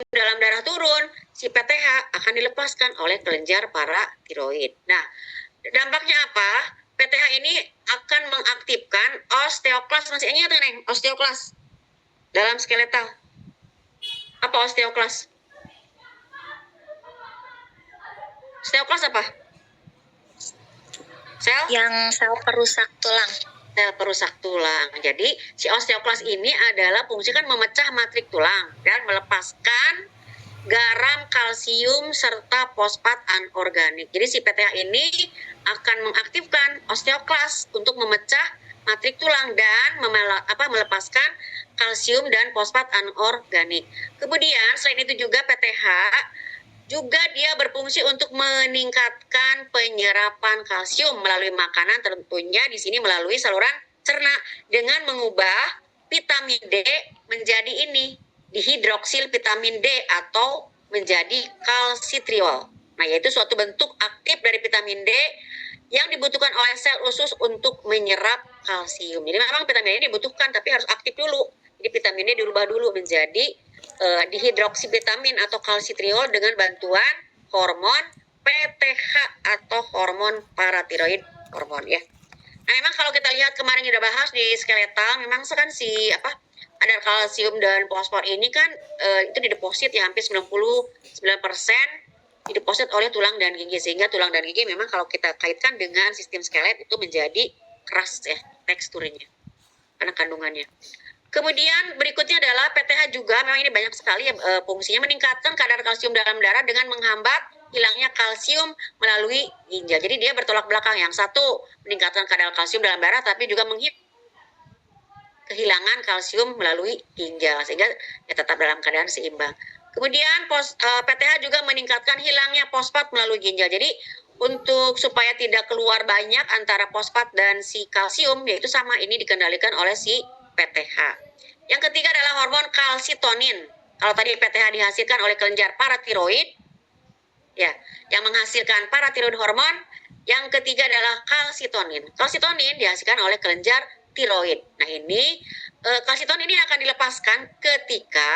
dalam darah turun, si PTH akan dilepaskan oleh kelenjar paratiroid. Nah, dampaknya apa? PTH ini akan mengaktifkan osteoklas. Masih ingat nggak, Neng? Osteoklas dalam skeletal. Apa osteoklas? Osteoklas apa? Sel? Yang sel perusak tulang. Sel perusak tulang. Jadi si osteoklas ini adalah fungsi kan memecah matrik tulang dan melepaskan garam, kalsium, serta fosfat anorganik. Jadi si PTH ini akan mengaktifkan osteoklas untuk memecah matrik tulang dan melepaskan kalsium dan fosfat anorganik. Kemudian selain itu juga PTH juga dia berfungsi untuk meningkatkan penyerapan kalsium melalui makanan, tentunya di sini melalui saluran cerna dengan mengubah vitamin D menjadi ini dihidroksil vitamin D atau menjadi kalsitriol. Nah, yaitu suatu bentuk aktif dari vitamin D yang dibutuhkan oleh sel usus untuk menyerap kalsium. Jadi memang vitamin D dibutuhkan tapi harus aktif dulu. Jadi vitamin D dirubah dulu menjadi dihidroksivitamin atau kalsitriol dengan bantuan hormon PTH atau hormon paratiroid hormon ya. Nah, memang kalau kita lihat kemarin udah bahas di skeletal, memang kan kadar kalsium dan fosfor ini kan itu dideposit ya hampir 99% dideposit oleh tulang dan gigi, sehingga tulang dan gigi memang kalau kita kaitkan dengan sistem skelet itu menjadi keras ya teksturnya karena kandungannya. Kemudian berikutnya adalah PTH juga memang ini banyak sekali fungsinya meningkatkan kadar kalsium dalam darah dengan menghambat hilangnya kalsium melalui ginjal. Jadi dia bertolak belakang, yang satu meningkatkan kadar kalsium dalam darah tapi juga kehilangan kalsium melalui ginjal sehingga ya tetap dalam keadaan seimbang. Kemudian PTH juga meningkatkan hilangnya fosfat melalui ginjal. Jadi untuk supaya tidak keluar banyak antara fosfat dan si kalsium, yaitu sama ini dikendalikan oleh si PTH. Yang ketiga adalah hormon kalsitonin. Kalau tadi PTH dihasilkan oleh kelenjar paratiroid, ya, yang menghasilkan paratiroid hormon. Yang ketiga adalah kalsitonin. Kalsitonin dihasilkan oleh kelenjar tiroid. Nah, ini kalsitonin ini akan dilepaskan ketika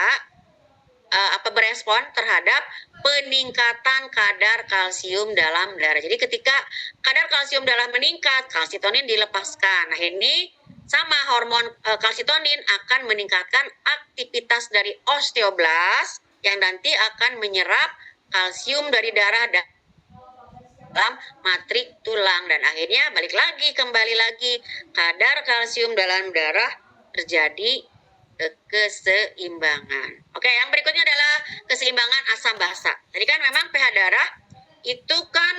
berespon terhadap peningkatan kadar kalsium dalam darah. Jadi ketika kadar kalsium darah meningkat, kalsitonin dilepaskan. Nah, ini sama hormon kalsitonin akan meningkatkan aktivitas dari osteoblas yang nanti akan menyerap kalsium dari darah dalam matrik tulang dan akhirnya kembali lagi kadar kalsium dalam darah terjadi keseimbangan. Oke, yang berikutnya adalah keseimbangan asam basa. Jadi kan memang pH darah itu kan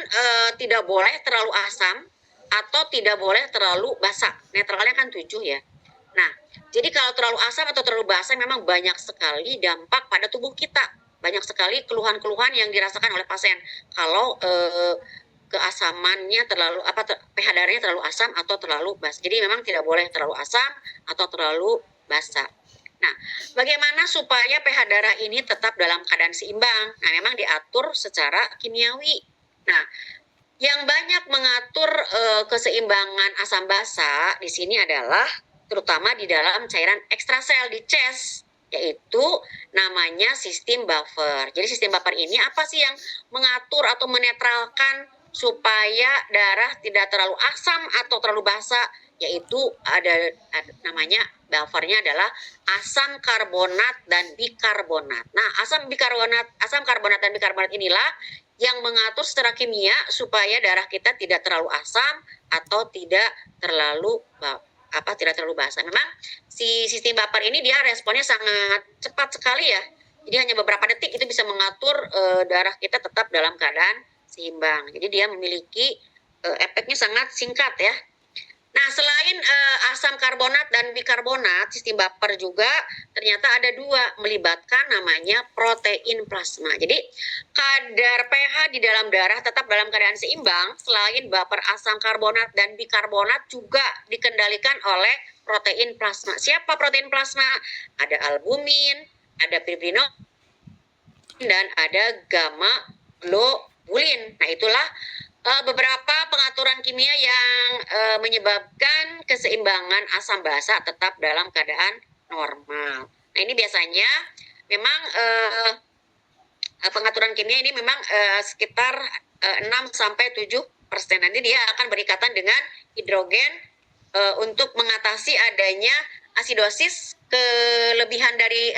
tidak boleh terlalu asam atau tidak boleh terlalu basa. Netralnya kan 7 ya. Nah, jadi kalau terlalu asam atau terlalu basa memang banyak sekali dampak pada tubuh kita. Banyak sekali keluhan-keluhan yang dirasakan oleh pasien kalau keasamannya terlalu pH darahnya terlalu asam atau terlalu basa. Jadi memang tidak boleh terlalu asam atau terlalu basa. Nah, bagaimana supaya pH darah ini tetap dalam keadaan seimbang? Nah, memang diatur secara kimiawi. Nah, yang banyak mengatur keseimbangan asam basa di sini adalah terutama di dalam cairan ekstrasel di chest, yaitu namanya sistem buffer. Jadi sistem buffer ini apa sih yang mengatur atau menetralkan supaya darah tidak terlalu asam atau terlalu basa, yaitu ada namanya buffernya adalah asam karbonat dan bikarbonat. Nah, asam karbonat dan bikarbonat inilah yang mengatur secara kimia supaya darah kita tidak terlalu asam atau tidak terlalu basa. Memang si sistem buffer ini dia responnya sangat cepat sekali ya. Jadi hanya beberapa detik itu bisa mengatur darah kita tetap dalam keadaan seimbang. Jadi dia memiliki efeknya sangat singkat ya. Nah, selain asam karbonat dan bikarbonat, sistem buffer juga ternyata ada dua, melibatkan namanya protein plasma. Jadi, kadar pH di dalam darah tetap dalam keadaan seimbang, selain buffer asam karbonat dan bikarbonat juga dikendalikan oleh protein plasma. Siapa protein plasma? Ada albumin, ada fibrinogen, dan ada gamma globulin. Nah, itulah beberapa pengaturan kimia yang menyebabkan keseimbangan asam basa tetap dalam keadaan normal. Nah, ini biasanya memang kimia ini memang sekitar 6-7%. Nanti dia akan berikatan dengan hidrogen untuk mengatasi adanya asidosis, kelebihan dari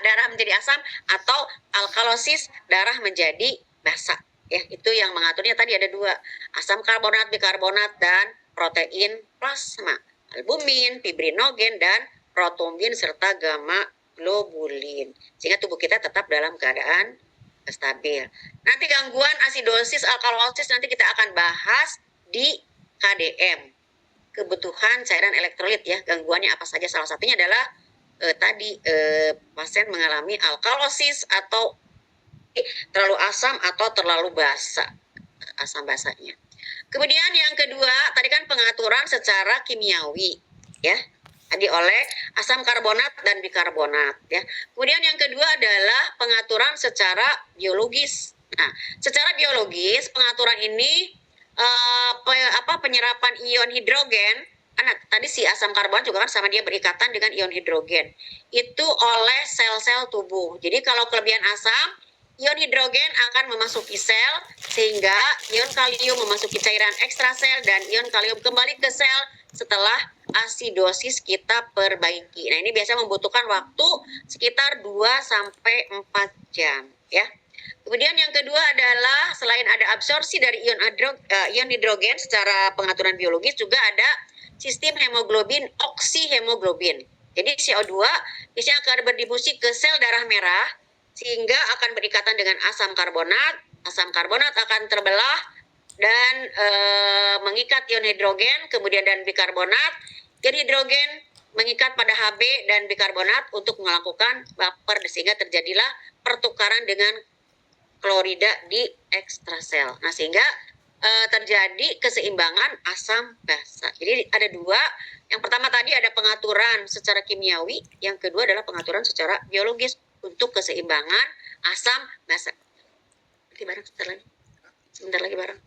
darah menjadi asam, atau alkalosis, darah menjadi basa. Ya, itu yang mengaturnya tadi ada 2, asam karbonat, bikarbonat, dan protein plasma, albumin, fibrinogen, dan protombin serta gamma globulin, sehingga tubuh kita tetap dalam keadaan stabil. Nanti gangguan asidosis, alkalosis nanti kita akan bahas di KDM, kebutuhan cairan elektrolit ya. Gangguannya apa saja? Salah satunya adalah pasien mengalami alkalosis atau terlalu asam atau terlalu basa, asam basanya. Kemudian yang kedua tadi kan pengaturan secara kimiawi ya, tadi oleh asam karbonat dan bikarbonat ya. Kemudian yang kedua adalah pengaturan secara biologis. Nah, secara biologis pengaturan ini penyerapan ion hidrogen, karena tadi si asam karbonat juga kan sama dia berikatan dengan ion hidrogen itu oleh sel-sel tubuh. Jadi kalau kelebihan asam, ion hidrogen akan memasuki sel sehingga ion kalium memasuki cairan ekstrasel dan ion kalium kembali ke sel setelah asidosis kita perbaiki. Nah, ini biasa membutuhkan waktu sekitar 2-4 jam ya. Kemudian yang kedua adalah selain ada absorpsi dari ion hidrogen secara pengaturan biologis, juga ada sistem hemoglobin, oksihemoglobin. Jadi CO2 biasanya akan berdistribusi ke sel darah merah sehingga akan berikatan dengan asam karbonat. Asam karbonat akan terbelah dan mengikat ion hidrogen, kemudian dan bikarbonat. Ion hidrogen mengikat pada Hb dan bikarbonat untuk melakukan baper sehingga terjadilah pertukaran dengan klorida di ekstrasel. Nah, sehingga terjadi keseimbangan asam basa. Jadi ada 2. Yang pertama tadi ada pengaturan secara kimiawi, yang kedua adalah pengaturan secara biologis untuk keseimbangan asam basa. Nanti bareng sebentar lagi bareng.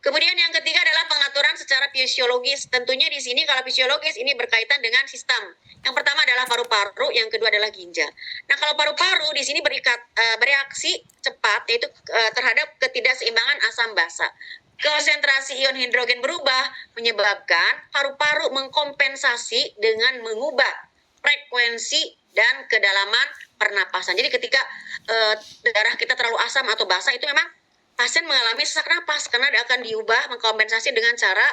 Kemudian yang ketiga adalah pengaturan secara fisiologis. Tentunya di sini kalau fisiologis ini berkaitan dengan sistem. Yang pertama adalah paru-paru, yang kedua adalah ginjal. Nah, kalau paru-paru di sini bereaksi cepat yaitu terhadap ketidakseimbangan asam basa. Konsentrasi ion hidrogen berubah menyebabkan paru-paru mengkompensasi dengan mengubah frekuensi dan kedalaman pernapasan. Jadi ketika darah kita terlalu asam atau basa itu memang pasien mengalami sesak napas karena akan diubah mengkompensasi dengan cara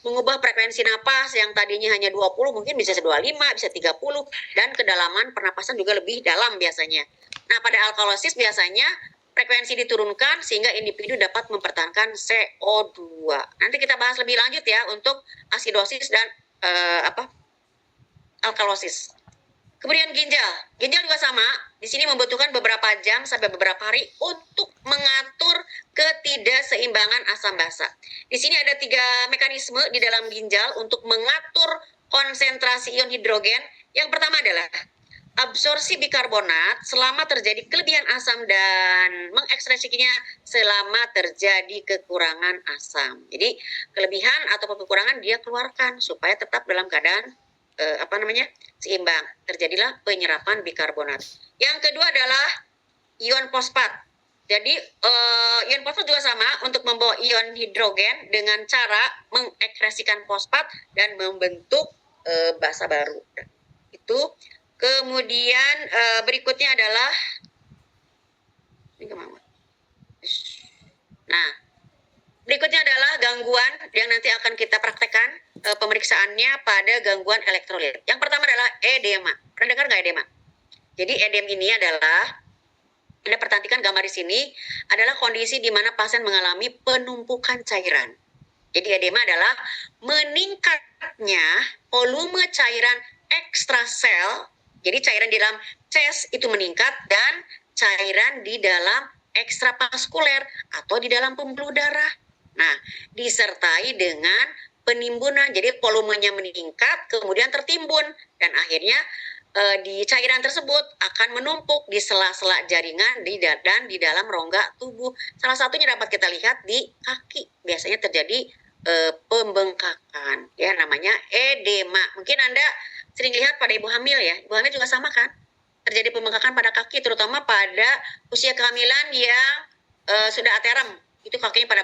mengubah frekuensi napas yang tadinya hanya 20 mungkin bisa 25, bisa 30, dan kedalaman pernapasan juga lebih dalam biasanya. Nah, pada alkalosis biasanya frekuensi diturunkan sehingga individu dapat mempertahankan CO2. Nanti kita bahas lebih lanjut ya untuk asidosis dan alkalosis. Kemudian ginjal. Ginjal juga sama. Di sini membutuhkan beberapa jam sampai beberapa hari untuk mengatur ketidakseimbangan asam basa. Di sini ada 3 mekanisme di dalam ginjal untuk mengatur konsentrasi ion hidrogen. Yang pertama adalah absorpsi bikarbonat selama terjadi kelebihan asam dan mengekspresikannya selama terjadi kekurangan asam. Jadi kelebihan atau kekurangan dia keluarkan supaya tetap dalam keadaan seimbang. Terjadilah penyerapan bikarbonat. Yang kedua adalah ion fosfat. Jadi ion fosfat juga sama untuk membawa ion hidrogen dengan cara mengekspresikan fosfat dan membentuk basa baru. Itu. Kemudian berikutnya adalah berikutnya adalah gangguan yang nanti akan kita praktekkan pemeriksaannya pada gangguan elektrolit. Yang pertama adalah edema. Pernah dengar nggak edema? Jadi edem ini adalah, Anda perhatikan gambar di sini, adalah kondisi di mana pasien mengalami penumpukan cairan. Jadi edema adalah meningkatnya volume cairan ekstrasel. Jadi cairan di dalam chest itu meningkat dan cairan di dalam ekstravaskuler atau di dalam pembuluh darah. Nah, disertai dengan penimbunan. Jadi volumenya meningkat kemudian tertimbun dan akhirnya di cairan tersebut akan menumpuk di sela-sela jaringan dan di dalam rongga tubuh. Salah satunya dapat kita lihat di kaki. Biasanya terjadi pembengkakan, ya namanya edema. Mungkin Anda sering lihat pada ibu hamil ya. Ibu hamil juga sama kan? terjadi pembengkakan pada kaki, terutama pada usia kehamilan yang sudah aterem. Itu kakinya pada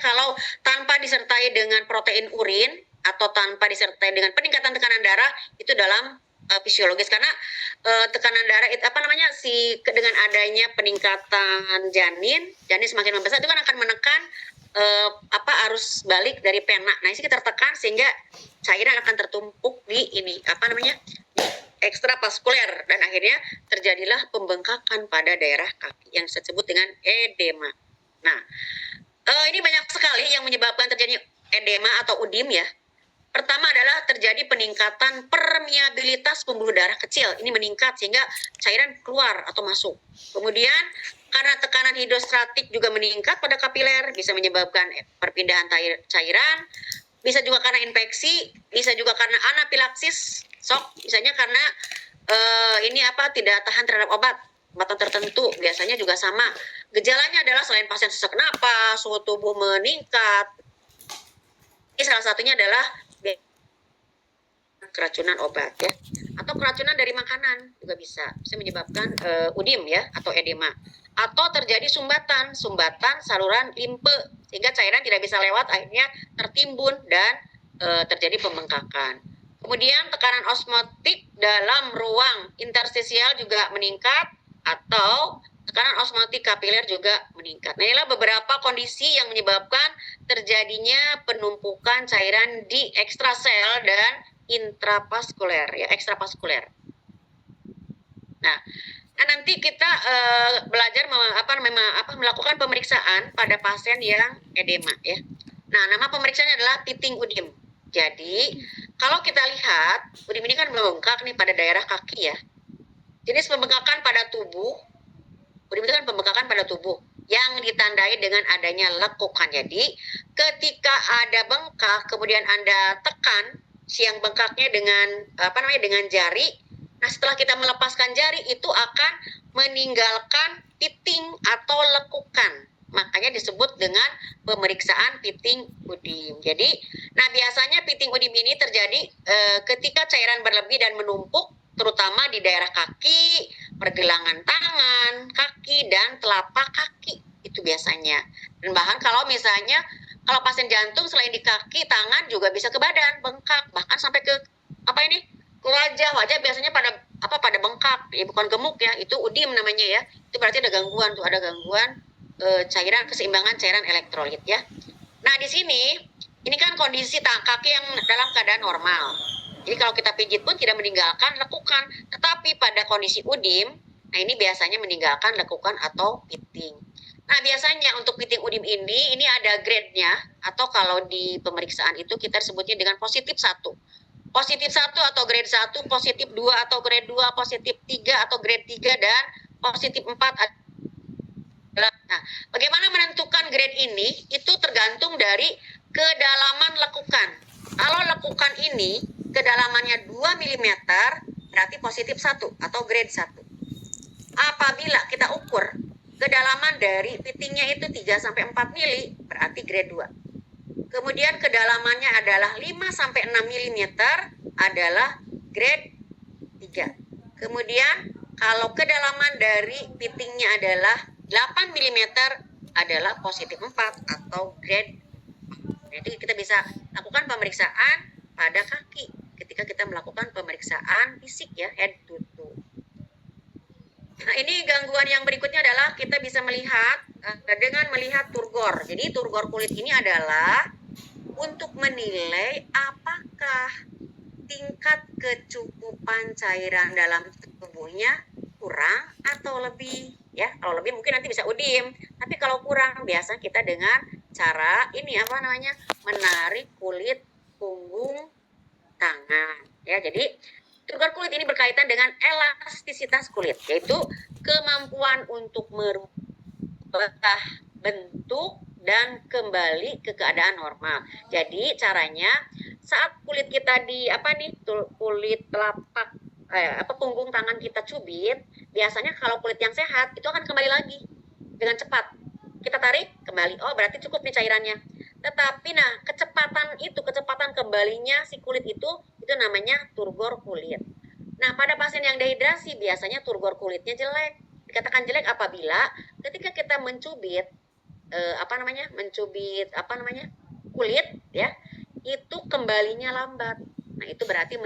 kalau tanpa disertai dengan protein urin atau tanpa disertai dengan peningkatan tekanan darah itu dalam fisiologis, karena tekanan darah itu dengan adanya peningkatan janin semakin membesar itu kan akan menekan arus balik dari pena. Nah, ini tertekan sehingga cairan akan tertumpuk di di ekstravaskuler dan akhirnya terjadilah pembengkakan pada daerah kaki yang disebut dengan edema. Nah, ini banyak sekali yang menyebabkan terjadinya edema atau udim ya. Pertama adalah terjadi peningkatan permeabilitas pembuluh darah kecil. Ini meningkat sehingga cairan keluar atau masuk. Kemudian karena tekanan hidrostatik juga meningkat pada kapiler, bisa menyebabkan perpindahan cairan. Bisa juga karena infeksi, bisa juga karena anafilaksis, shock. Misalnya karena tidak tahan terhadap obatan tertentu. Biasanya juga sama. Gejalanya adalah selain pasien sesak napas, suhu tubuh meningkat. Ini salah satunya adalah keracunan obat ya, atau keracunan dari makanan juga bisa menyebabkan udim ya atau edema, atau terjadi sumbatan saluran limfe sehingga cairan tidak bisa lewat, akhirnya tertimbun dan terjadi pembengkakan. Kemudian tekanan osmotik dalam ruang interstisial juga meningkat, atau tekanan osmotik kapiler juga meningkat. Nah, inilah beberapa kondisi yang menyebabkan terjadinya penumpukan cairan di ekstrasel dan intravaskuler ya, ekstravaskuler. Nah, nanti kita belajar melakukan pemeriksaan pada pasien yang edema ya. Nah, nama pemeriksaannya adalah Pitting Udim. Jadi, kalau kita lihat, udim ini kan membengkak nih pada daerah kaki ya. Jenis pembengkakan pada tubuh, udim itu kan pembengkakan pada tubuh yang ditandai dengan adanya lekukan. Jadi, ketika ada bengkak, kemudian Anda tekan siang bengkaknya dengan jari. Nah, setelah kita melepaskan jari itu akan meninggalkan pitting atau lekukan. Makanya disebut dengan pemeriksaan pitting udim. Jadi, nah biasanya pitting udim ini terjadi ketika cairan berlebih dan menumpuk, terutama di daerah kaki, pergelangan tangan, kaki dan telapak kaki. Itu biasanya. Dan bahkan kalau pasien jantung selain di kaki, tangan juga bisa ke badan, bengkak, bahkan sampai ke ke wajah biasanya pada bengkak, ya bukan gemuk ya, itu udim namanya ya. Itu berarti ada gangguan keseimbangan cairan elektrolit ya. Nah, di sini ini kan kondisi kaki yang dalam keadaan normal. Jadi kalau kita pijit pun tidak meninggalkan lekukan, tetapi pada kondisi udim, nah ini biasanya meninggalkan lekukan atau pitting. Nah, biasanya untuk pitting udim ini ada grade-nya, atau kalau di pemeriksaan itu kita sebutnya dengan positif 1. Positif 1 atau grade 1, positif 2 atau grade 2, positif 3 atau grade 3, dan positif 4 adalah. Nah, bagaimana menentukan grade ini? Itu tergantung dari kedalaman lekukan. Kalau lekukan ini kedalamannya 2 mm, berarti positif 1 atau grade 1. Apabila kita ukur kedalaman dari pittingnya itu 3-4 mili, berarti grade 2. Kemudian kedalamannya adalah 5-6 mm, adalah grade 3. Kemudian kalau kedalaman dari pittingnya adalah 8 mm, adalah positif 4 atau grade 4. Jadi kita bisa lakukan pemeriksaan pada kaki ketika kita melakukan pemeriksaan fisik ya, head to toe. Nah, ini gangguan yang berikutnya adalah kita bisa melihat dengan melihat turgor. Jadi turgor kulit ini adalah untuk menilai apakah tingkat kecukupan cairan dalam tubuhnya kurang atau lebih ya. Kalau lebih mungkin nanti bisa udim, tapi kalau kurang biasa kita dengan cara menarik kulit punggung tangan ya. Jadi turgor kulit ini berkaitan dengan elastisitas kulit, yaitu kemampuan untuk merubah bentuk dan kembali ke keadaan normal. Jadi caranya saat kulit kita kulit telapak punggung tangan kita cubit, biasanya kalau kulit yang sehat itu akan kembali lagi dengan cepat. Kita tarik kembali, oh berarti cukup nih cairannya. Tetapi kecepatan kembalinya si kulit itu namanya turgor kulit. Nah, pada pasien yang dehidrasi biasanya turgor kulitnya jelek. Dikatakan jelek apabila ketika kita mencubit kulit ya, itu kembalinya lambat. Nah, itu berarti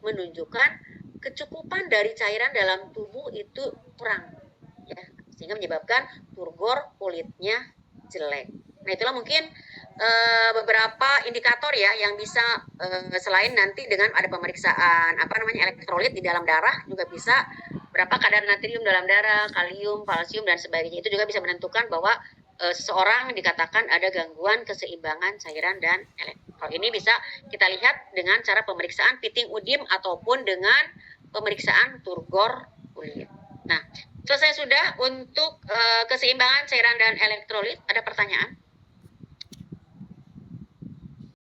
menunjukkan kecukupan dari cairan dalam tubuh itu kurang ya, sehingga menyebabkan turgor kulitnya jelek. Nah, itulah mungkin beberapa indikator ya yang bisa selain nanti dengan ada pemeriksaan elektrolit di dalam darah, juga bisa berapa kadar natrium dalam darah, kalium, kalsium dan sebagainya. Itu juga bisa menentukan bahwa seseorang dikatakan ada gangguan keseimbangan cairan dan elektrolit. Ini bisa kita lihat dengan cara pemeriksaan piting udim ataupun dengan pemeriksaan turgor kulit. Nah, selesai sudah untuk keseimbangan cairan dan elektrolit. Ada pertanyaan?